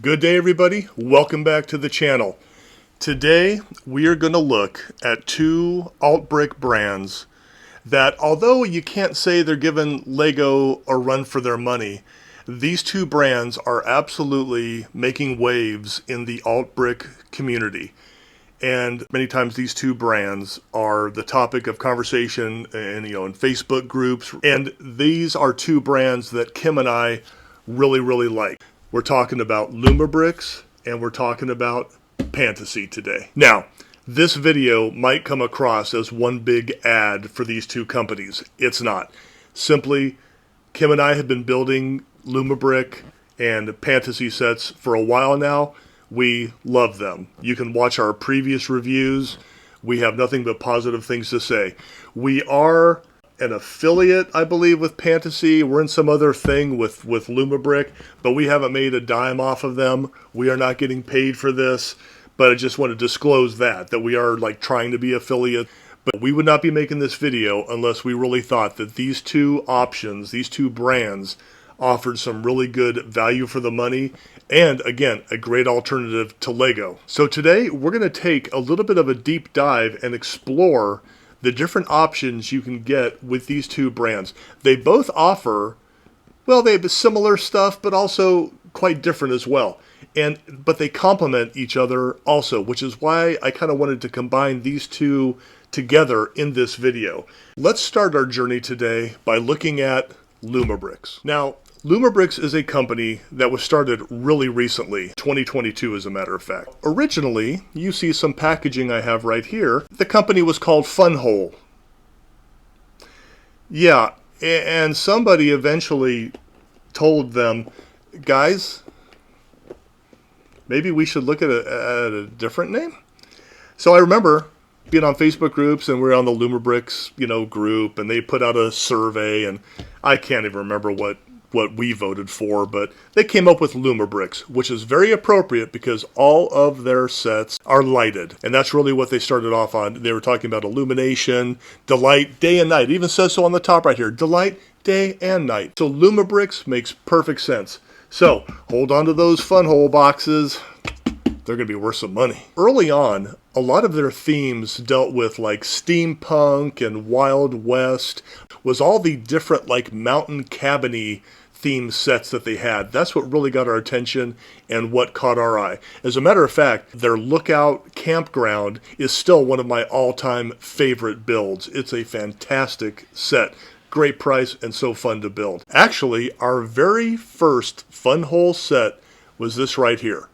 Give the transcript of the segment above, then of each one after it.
Good day, everybody. Welcome back to the channel. Today, we are going to look at two alt brick brands that, although you can't say they're giving Lego a run for their money, these two brands are absolutely making waves in the alt brick community. And many times these two brands are the topic of conversation in Facebook groups. And these are two brands that Kim and I really like. We're talking about Lumibricks and we're talking about Pantasy today. Now, this video might come across as one big ad for these two companies. It's not. Simply, Kim and I have been building Lumibrick and Pantasy sets for a while now. We love them. You can watch our previous reviews. We have nothing but positive things to say. We are an affiliate, I believe, with Pantasy. We're in some other thing with Lumibrick, but we haven't made a dime off of them. We are not getting paid for this, but I just want to disclose that we are trying to be affiliate. But we would not be making this video unless we really thought that these two options, these two brands, offered some really good value for the money, and again, a great alternative to Lego. So today, we're going to take a little bit of a deep dive and explore the different options you can get with these two brands. They both offer, well, they have similar stuff, but also quite different as well. But they complement each other also, which is why I kind of wanted to combine these two together in this video. Let's start our journey today by looking at Lumibricks. Now, Lumibricks is a company that was started really recently, 2022 as a matter of fact. Originally, you see some packaging I have right here. The company was called Funwhole. Yeah, and somebody eventually told them, guys, maybe we should look at a different name. So I remember being on Facebook groups, and we're on the Lumibricks, group, and they put out a survey, and I can't even remember what we voted for, but they came up with Lumibricks, which is very appropriate because all of their sets are lighted. And that's really what they started off on. They were talking about illumination, delight, day and night. It even says so on the top right here, delight, day and night. So Lumibricks makes perfect sense. So hold on to those Funwhole boxes. They're going to be worth some money. Early on, a lot of their themes dealt with steampunk and Wild West, was all the different mountain cabin-y theme sets that they had. That's what really got our attention and what caught our eye. As a matter of fact, their Lookout Campground is still one of my all-time favorite builds. It's a fantastic set. Great price and so fun to build. Actually, our very first Funwhole set was this right here.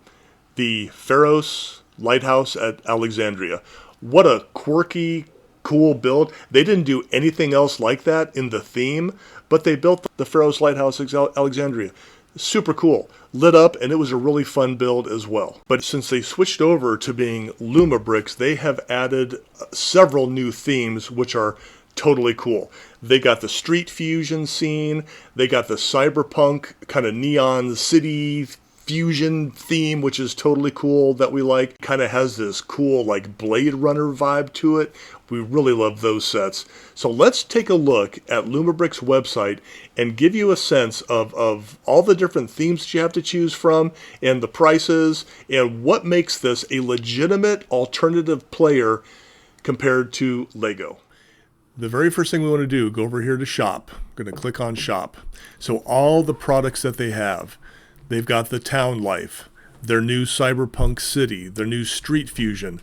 The Pharos Lighthouse at Alexandria. What a quirky, cool build. They didn't do anything else like that in the theme, but they built the Pharos Lighthouse at Alexandria. Super cool. Lit up, and it was a really fun build as well. But since they switched over to being Lumibricks, they have added several new themes, which are totally cool. They got the street fusion scene. They got the cyberpunk kind of neon city fusion theme, which is totally cool that we like. Kind of has this cool Blade Runner vibe to it. We really love those sets. So let's take a look at Lumibricks' website and give you a sense of all the different themes that you have to choose from and the prices and what makes this a legitimate alternative player compared to Lego. The very first thing we want to do, go over here to shop. I'm going to click on shop. So all the products that they have. They've got the Town Life, their new Cyberpunk City, their new Street Fusion,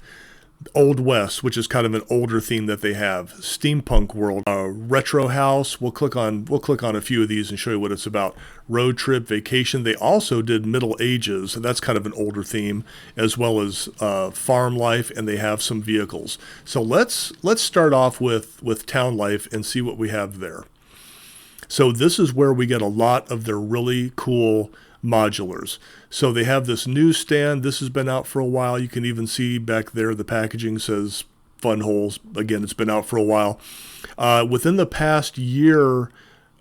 Old West, which is kind of an older theme that they have, Steampunk World, Retro House. We'll click on a few of these and show you what it's about. Road Trip, Vacation. They also did Middle Ages, and that's kind of an older theme, as well as Farm Life, and they have some vehicles. So let's start off with Town Life and see what we have there. So this is where we get a lot of their really cool modulars. So they have this newsstand. This has been out for a while. You can even see back there the packaging says Funwholes. Again, it's been out for a while. Within the past year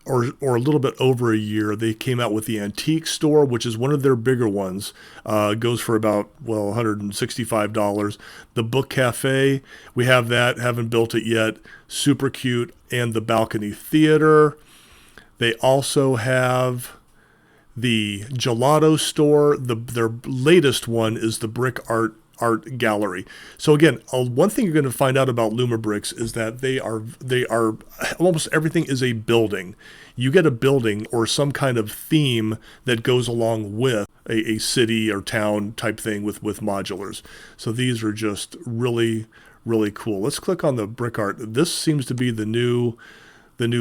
or a little bit over a year, they came out with the Antique Store, which is one of their bigger ones. Goes for about, $165. The Book Cafe, we have that. Haven't built it yet. Super cute. And the Balcony Theater. They also have the gelato store. Their latest one is the brick art gallery. So again, one thing you're going to find out about Lumibricks is that they are almost everything is a building. You get a building or some kind of theme that goes along with a city or town type thing with modulars. So these are just really, really cool. Let's click on the brick art. This seems to be the new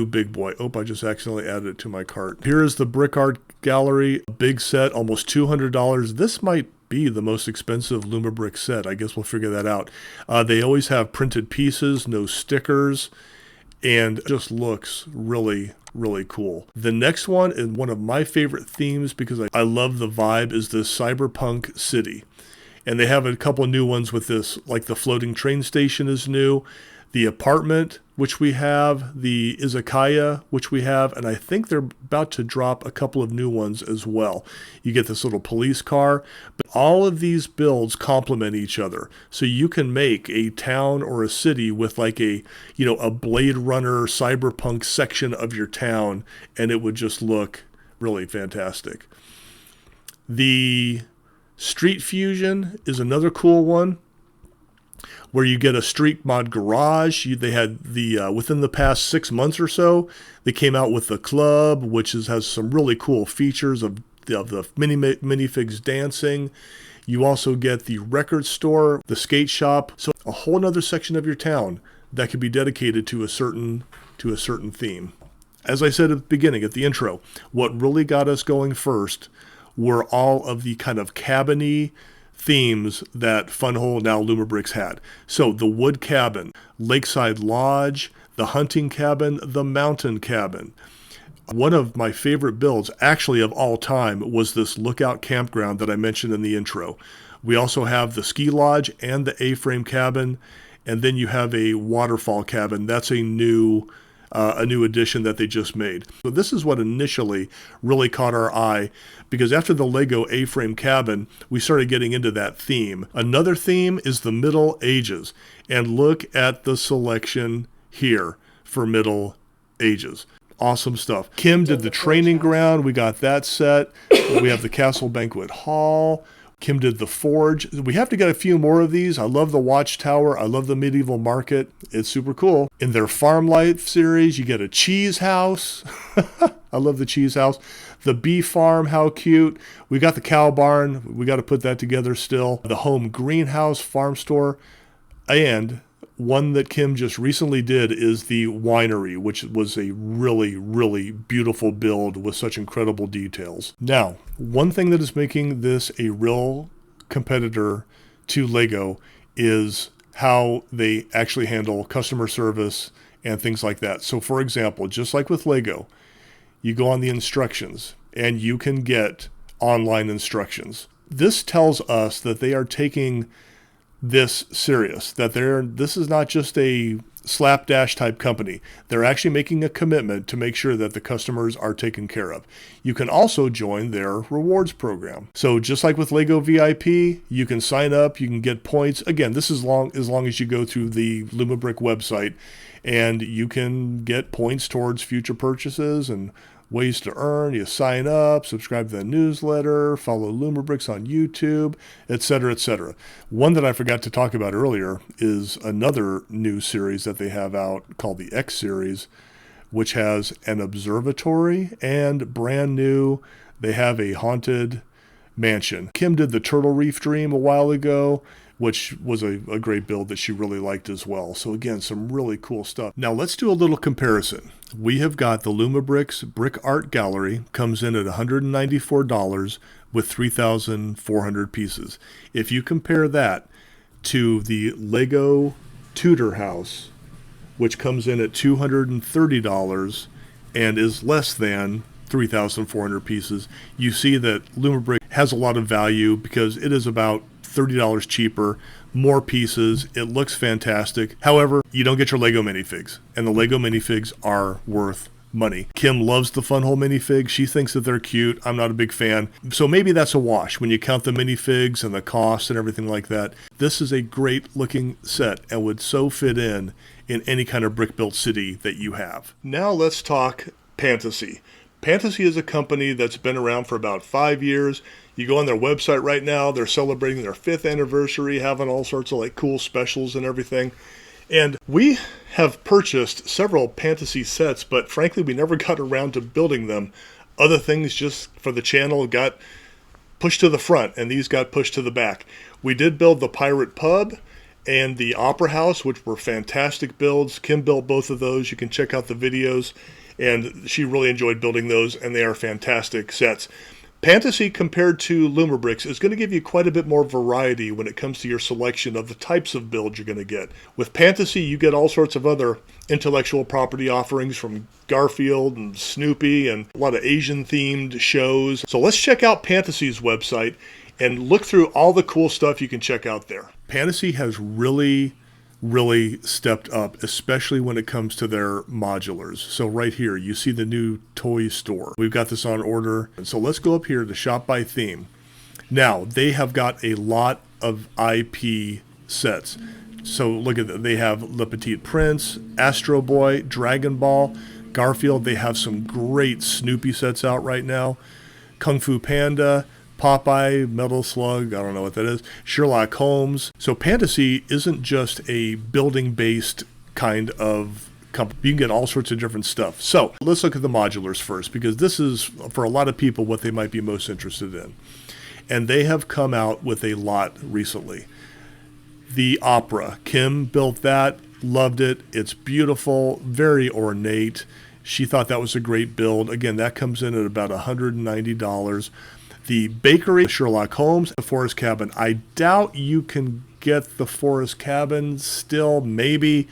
big boy. Oh, I just accidentally added it to my cart. Here is the brick art gallery, big set, almost $200. This might be the most expensive Lumibricks set. I guess we'll figure that out. They always have printed pieces, no stickers, and just looks really, really cool. The next one, and one of my favorite themes because I love the vibe, is this cyberpunk city. And they have a couple of new ones with this, like the floating train station is new, the apartment, which we have, the izakaya, which we have, and I think they're about to drop a couple of new ones as well. You get this little police car, but all of these builds complement each other. So you can make a town or a city with like a Blade Runner cyberpunk section of your town, and it would just look really fantastic. The Street Fusion is another cool one, where you get a street mod garage. They had within the past 6 months or so, they came out with the club, which has some really cool features of the minifigs dancing. You also get the record store, the skate shop, so a whole other section of your town that could be dedicated to a certain theme. As I said at the beginning, at the intro, what really got us going first were all of the kind of cabin-y themes that Funwhole, now Lumibricks, had. So the wood cabin, lakeside lodge, the hunting cabin, the mountain cabin. One of my favorite builds, actually of all time, was this lookout campground that I mentioned in the intro. We also have the ski lodge and the A-frame cabin, and then you have a waterfall cabin. That's a new addition that they just made. So this is what initially really caught our eye, because after the Lego A-frame cabin, we started getting into that theme. Another theme is the Middle Ages, and look at the selection here for Middle Ages. Awesome stuff. Kim did the training ground. We got that set. We have the Castle Banquet Hall. Kim did the forge. We have to get a few more of these. I love the watchtower. I love the medieval market. It's super cool. In their Farm Life series, you get a cheese house. I love the cheese house. The bee farm, how cute. We got the cow barn. We got to put that together still. The home greenhouse, farm store. And one that Kim just recently did is the winery, which was a really, really beautiful build with such incredible details. Now, one thing that is making this a real competitor to Lego is how they actually handle customer service and things like that. So for example, just like with Lego, you go on the instructions and you can get online instructions. This tells us that they are taking this serious, that this is not just a slapdash type company. They're actually making a commitment to make sure that the customers are taken care of. You can also join their rewards program. So just like with Lego VIP, you can sign up, you can get points. Again, this is as long as you go through the Lumibrick website, and you can get points towards future purchases and ways to earn. You sign up, subscribe to the newsletter, follow Lumibricks on YouTube, etc., etc. One that I forgot to talk about earlier is another new series that they have out called the X series, which has an observatory and brand new, they have a haunted mansion. Kim did the Turtle Reef Dream a while ago, which was a great build that she really liked as well. So again, some really cool stuff. Now let's do a little comparison. We have got the Lumibricks Brick Art Gallery, comes in at $194 with 3,400 pieces. If you compare that to the Lego Tudor House, which comes in at $230 and is less than 3,400 pieces, you see that Lumibrick has a lot of value because it is about $30 cheaper, more pieces. It looks fantastic. However, you don't get your Lego minifigs, and the Lego minifigs are worth money. Kim loves the Funwhole minifigs. She thinks that they're cute. I'm not a big fan. So maybe that's a wash when you count the minifigs and the cost and everything like that. This is a great looking set and would so fit in any kind of brick built city that you have. Now let's talk Pantasy. Pantasy is a company that's been around for about 5 years. You go on their website right now, they're celebrating their 5th anniversary, having all sorts of like cool specials and everything. And we have purchased several Pantasy sets, but frankly, we never got around to building them. Other things just for the channel got pushed to the front, and these got pushed to the back. We did build the Pirate Pub and the Opera House, which were fantastic builds. Kim built both of those. You can check out the videos, and she really enjoyed building those, and they are fantastic sets. Pantasy, compared to Lumibricks, is going to give you quite a bit more variety when it comes to your selection of the types of builds you're going to get. With Pantasy, you get all sorts of other intellectual property offerings from Garfield and Snoopy and a lot of Asian-themed shows. So let's check out Pantasy's website and look through all the cool stuff you can check out there. Pantasy has really stepped up, especially when it comes to their modulars. So right here, you see the new toy store. We've got this on order. And so let's go up here to shop by theme. Now, they have got a lot of IP sets. So look at that. They have Le Petit Prince, Astro Boy, Dragon Ball, Garfield. They have some great Snoopy sets out right now. Kung Fu Panda, Popeye, Metal Slug, I don't know what that is, Sherlock Holmes. So Pantasy isn't just a building-based kind of company. You can get all sorts of different stuff. So let's look at the modulars first, because this is, for a lot of people, what they might be most interested in. And they have come out with a lot recently. The Opera. Kim built that, loved it. It's beautiful, very ornate. She thought that was a great build. Again, that comes in at about $190. The Bakery, Sherlock Holmes, the Forest Cabin. I doubt you can get the Forest Cabin still, maybe.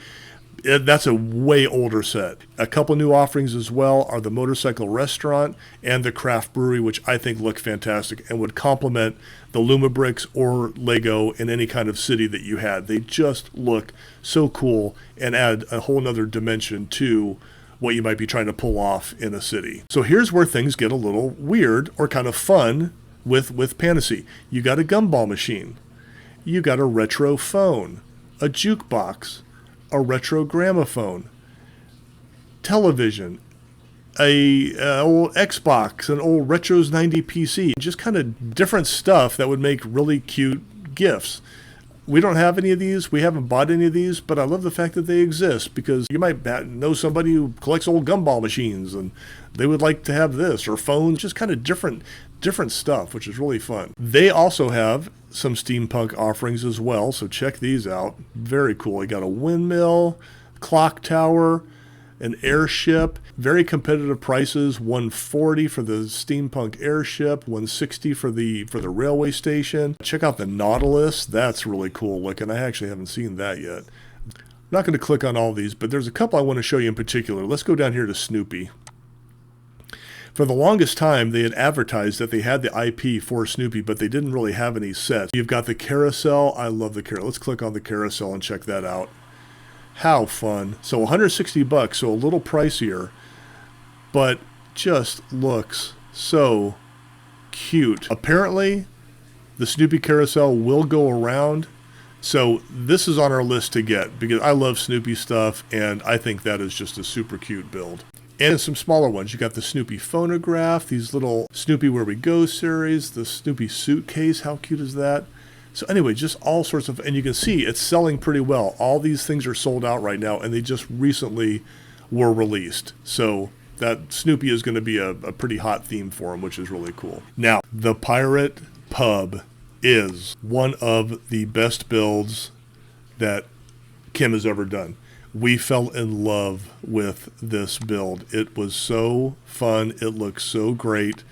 That's a way older set. A couple new offerings as well are the Motorcycle Restaurant and the Craft Brewery, which I think look fantastic and would complement the Lumibricks or Lego in any kind of city that you had. They just look so cool and add a whole nother dimension to what you might be trying to pull off in a city. So here's where things get a little weird or kind of fun with Pantasy. You got a gumball machine. You got a retro phone, a jukebox, a retro gramophone, television, a old Xbox, an old Retros 90 PC, just kind of different stuff that would make really cute gifts. We don't have any of these. We haven't bought any of these, but I love the fact that they exist, because you might know somebody who collects old gumball machines and they would like to have this, or phones, just kind of different stuff, which is really fun. They also have some steampunk offerings as well, so check these out. Very cool. You got a windmill, clock tower, an airship, very competitive prices, $140 for the steampunk airship, $160 for the railway station. Check out the Nautilus. That's really cool looking. I actually haven't seen that yet. I'm not going to click on all these, but there's a couple I want to show you in particular. Let's go down here to Snoopy. For the longest time, they had advertised that they had the IP for Snoopy, but they didn't really have any sets. You've got the carousel. I love the carousel. Let's click on the carousel and check that out. How fun. So $160, so a little pricier, but just looks so cute. Apparently, the Snoopy carousel will go around, so this is on our list to get, because I love Snoopy stuff, and I think that is just a super cute build. And some smaller ones. You got the Snoopy phonograph, these little Snoopy Where We Go series, the Snoopy suitcase. How cute is that? So anyway, just all sorts of, and you can see it's selling pretty well. All these things are sold out right now, and they just recently were released. So that Snoopy is going to be a pretty hot theme for them, which is really cool. Now, the Pirate Pub is one of the best builds that Kim has ever done. We fell in love with this build. It was so fun. It looked so great.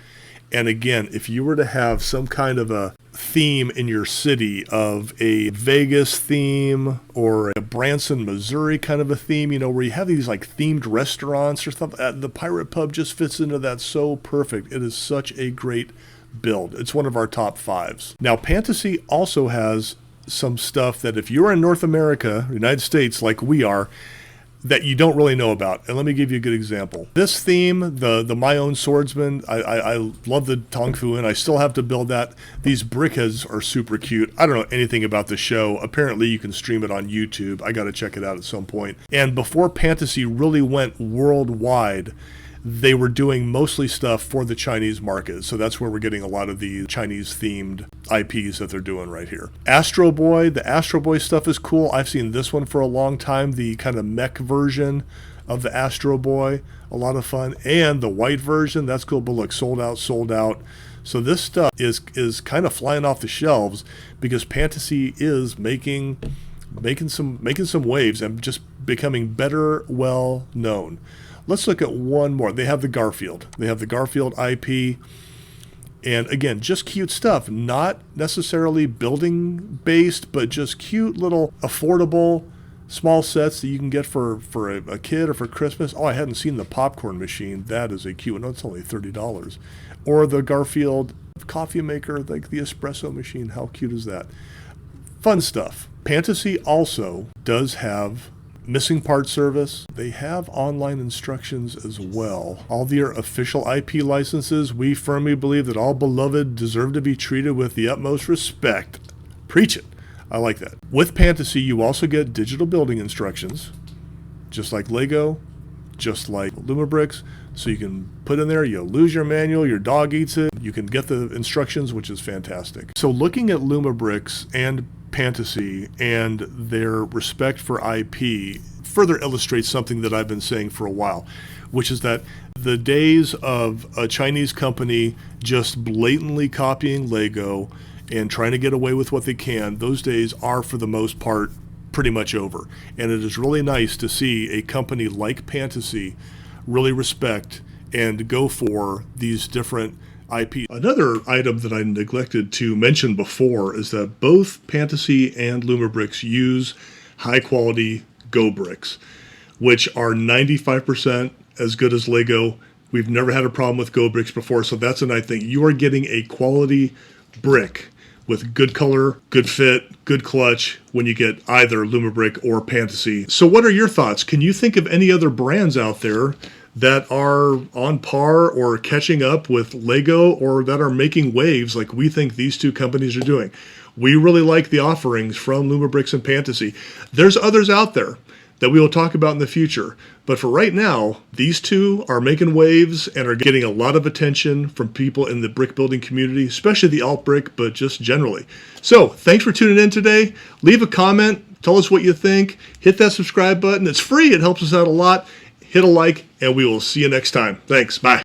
And again, if you were to have some kind of a theme in your city, of a Vegas theme or a Branson, Missouri kind of a theme, you know, where you have these like themed restaurants or stuff, the Pirate Pub just fits into that so perfect. It is such a great build. It's one of our top 5s. Now, Pantasy also has some stuff that if you're in North America, United States, like we are, that you don't really know about. And let me give you a good example. This theme, the My Own Swordsman, I love the Tong Fu, and I still have to build that. These brickheads are super cute. I don't know anything about the show. Apparently you can stream it on YouTube. I got to check it out at some point. And before Pantasy really went worldwide, they were doing mostly stuff for the Chinese market. So that's where we're getting a lot of the Chinese-themed IPs that they're doing right here. Astro Boy, the Astro Boy stuff is cool. I've seen this one for a long time, the kind of mech version of the Astro Boy. A lot of fun. And the white version, that's cool, but look, sold out, sold out. So this stuff is kind of flying off the shelves because Pantasy is making some waves and just becoming better, well known. Let's look at one more. They have the Garfield. They have the Garfield IP. And again, just cute stuff. Not necessarily building based, but just cute little affordable small sets that you can get for a kid or for Christmas. Oh, I hadn't seen the popcorn machine. That is a cute one. No, it's only $30. Or the Garfield coffee maker, like the espresso machine. How cute is that? Fun stuff. Pantasy also does have missing part service. They have online instructions as well. All their official IP licenses, we firmly believe that all beloved deserve to be treated with the utmost respect. Preach it. I like that. With Pantasy, you also get digital building instructions, just like Lego, just like Lumibricks. So you can put in there, you lose your manual, your dog eats it, you can get the instructions, which is fantastic. So looking at Lumibricks and Pantasy and their respect for IP further illustrates something that I've been saying for a while, which is that the days of a Chinese company just blatantly copying Lego and trying to get away with what they can, those days are for the most part pretty much over. And it is really nice to see a company like Pantasy really respect and go for these different IP. Another item that I neglected to mention before is that both Pantasy and Lumibricks use high quality gobricks, which are 95% as good as Lego. We've never had a problem with gobricks before, so that's a nice thing. You are getting a quality brick with good color, good fit, good clutch when you get either Lumibrick or Pantasy. So what are your thoughts? Can you think of any other brands out there that are on par or catching up with Lego or that are making waves like we think these two companies are doing? We really like the offerings from Lumibricks and Pantasy. There's others out there that we will talk about in the future. But for right now, these two are making waves and are getting a lot of attention from people in the brick building community, especially the alt brick, but just generally. So thanks for tuning in today. Leave a comment. Tell us what you think. Hit that subscribe button. It's free. It helps us out a lot. Hit a like, and we will see you next time. Thanks. Bye.